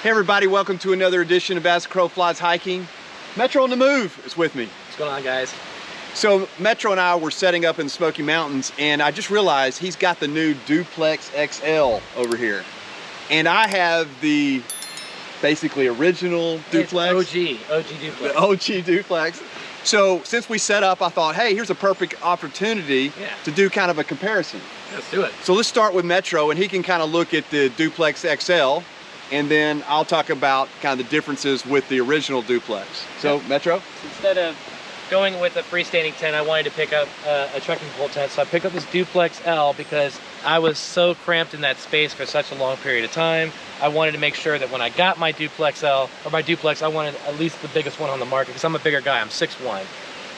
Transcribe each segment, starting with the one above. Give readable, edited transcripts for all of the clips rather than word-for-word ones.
Hey everybody, welcome to another edition of As the Crow Flies Hiking. Metro on the Move is with me. What's going on, guys? So Metro and I were setting up in the Smoky Mountains, and I just realized he's got the new DupleXL over here. And I have the basically original duplex. OG duplex. The OG duplex. So since we set up, I thought, hey, here's a perfect opportunity to do kind of a comparison. Let's do it. So let's start with Metro, and he can kind of look at the DupleXL, and then I'll talk about kind of the differences with the original duplex. So Metro? Instead of going with a freestanding tent, I wanted to pick up a trekking pole tent. So I picked up this DupleXL because I was so cramped in that space for such a long period of time. I wanted to make sure that when I got my DupleXL, or my duplex, I wanted at least the biggest one on the market because I'm a bigger guy, I'm 6'1".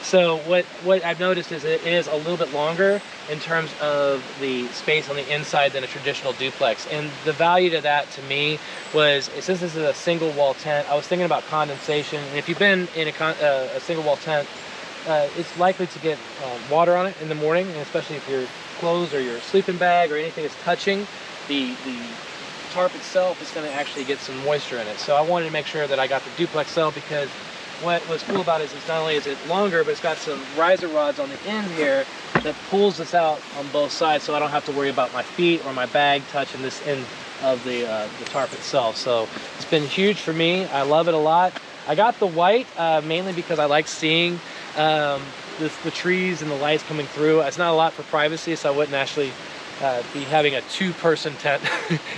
So what I've noticed is it is a little bit longer in terms of the space on the inside than a traditional duplex. And the value to that to me was, since this is a single wall tent, I was thinking about condensation. And if you've been in a single wall tent, it's likely to get water on it in the morning, and especially if your clothes or your sleeping bag or anything is touching the tarp itself, is going to actually get some moisture in it. So I wanted to make sure that I got the DupleXL because what was cool about it is not only is it longer, but it's got some riser rods on the end here that pulls this out on both sides, so I don't have to worry about my feet or my bag touching this end of the tarp itself. So it's been huge for me. I love it a lot. I got the white mainly because I like seeing the trees and the lights coming through. It's not a lot for privacy, so I wouldn't actually be having a two-person tent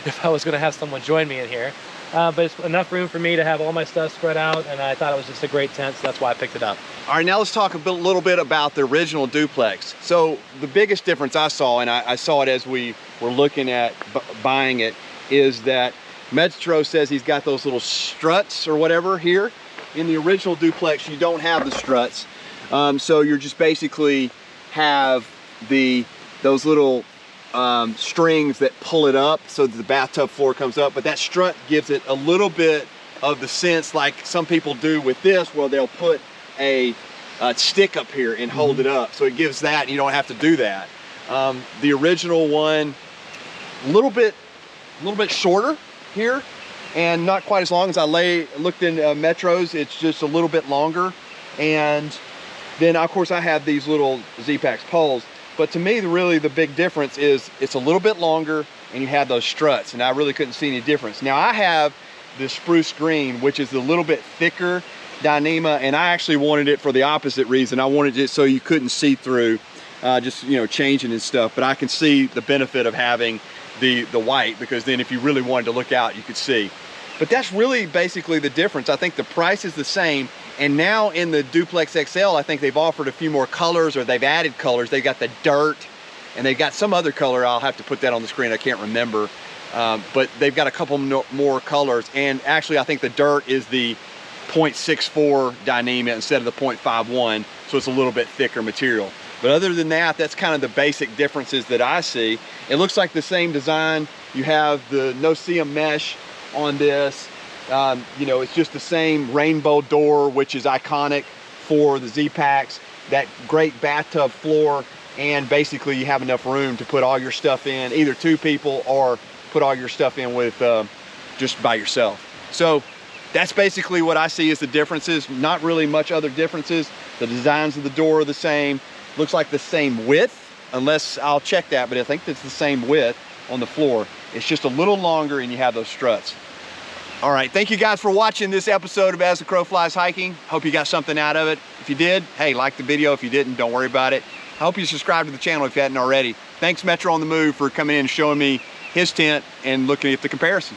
if I was going to have someone join me in here. But it's enough room for me to have all my stuff spread out, and I thought it was just a great tent, so that's why I picked it up. All right, now let's talk a little bit about the original duplex. So the biggest difference I saw, and I saw it as we were looking at buying it, is that Metro says he's got those little struts or whatever here. In the original duplex, you don't have the struts. So you're just basically have those little strings that pull it up so that the bathtub floor comes up, but that strut gives it a little bit of the sense like some people do with this, where they'll put a stick up here and hold it up, so it gives that, you don't have to do that. The original one, a little bit shorter here and not quite as long. As I looked in Metros, it's just a little bit longer. And then of course I have these little Zpacks poles. But to me, really the big difference is it's a little bit longer and you have those struts, and I really couldn't see any difference. Now I have the spruce green, which is a little bit thicker Dyneema, and I actually wanted it for the opposite reason. I wanted it so you couldn't see through, just, you know, changing and stuff. But I can see the benefit of having the white, because then if you really wanted to look out, you could see. But that's really basically the difference. I think the price is the same. And now in the DupleXL, I think they've offered a few more colors, or they've added colors. They've got the dirt, and they've got some other color. I'll have to put that on the screen. I can't remember. But they've got a couple more colors. And actually, I think the dirt is the 0.64 Dyneema instead of the 0.51. So it's a little bit thicker material. But other than that, that's kind of the basic differences that I see. It looks like the same design. You have the no-see-um mesh on this. You know, it's just the same rainbow door, which is iconic for the Zpacks, that great bathtub floor, and basically you have enough room to put all your stuff in, either two people or put all your stuff in with just by yourself. So that's basically what I see as the differences. Not really much other differences. The designs of the door are the same. Looks like the same width, unless I'll check that, but I think it's the same width on the floor. It's just a little longer, and you have those struts. All right, thank you guys for watching this episode of As the Crow Flies Hiking. Hope you got something out of it. If you did, hey, like the video. If you didn't, don't worry about it. I hope you subscribe to the channel if you hadn't already. Thanks, Metro on the Move, for coming in and showing me his tent and looking at the comparison.